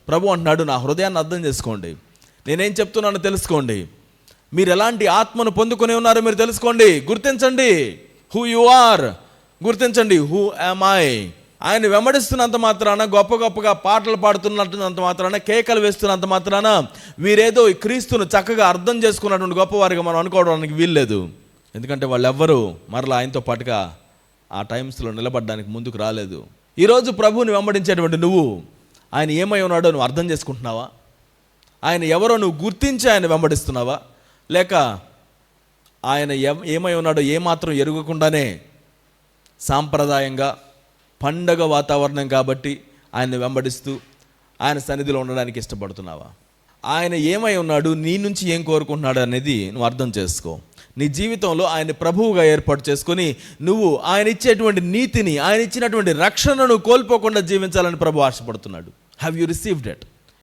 ప్రభు అంటున్నాడు, నా హృదయాన్ని అర్థం చేసుకోండి, నేనేం చెప్తున్నానో తెలుసుకోండి, మీరు ఎలాంటి ఆత్మను పొందుకొని ఉన్నారో మీరు తెలుసుకోండి, గుర్తించండి హూ యు ఆర్, గుర్తించండి హూ యామ్ ఐ. ఆయన వెంబడిస్తున్నంత మాత్రాన, గొప్పగా పాటలు పాడుతున్నంత మాత్రాన, కేకలు వేస్తున్నంత మాత్రాన వీరేదో ఈ క్రీస్తును చక్కగా అర్థం చేసుకున్నటువంటి గొప్పవారిగా మనం అనుకోవడానికి వీల్లేదు. ఎందుకంటే వాళ్ళెవ్వరూ మరలా ఆయనతో పాటుగా ఆ టైమ్స్లో నిలబడడానికి ముందుకు రాలేదు. ఈరోజు ప్రభువుని వెంబడించేటువంటి నువ్వు ఆయన ఏమై ఉన్నాడో నువ్వు అర్థం చేసుకుంటున్నావా? ఆయన ఎవరో నువ్వు గుర్తించి ఆయన వెంబడిస్తున్నావా? లేక ఆయన ఏమై ఉన్నాడో ఏమాత్రం ఎరుగకుండానే సాంప్రదాయంగా పండగ వాతావరణం కాబట్టి ఆయన్ని వెంబడిస్తూ ఆయన సన్నిధిలో ఉండడానికి ఇష్టపడుతున్నావా? ఆయన ఏమై ఉన్నాడు, నీ నుంచి ఏం కోరుకుంటున్నాడు అనేది నువ్వు అర్థం చేసుకో. నీ జీవితంలో ఆయన ప్రభువుగా ఏర్పాటు చేసుకొని నువ్వు ఆయన ఇచ్చేటువంటి నీతిని, ఆయన ఇచ్చినటువంటి రక్షణను కోల్పోకుండా జీవించాలని ప్రభు ఆశపడుతున్నాడు. Have you received it?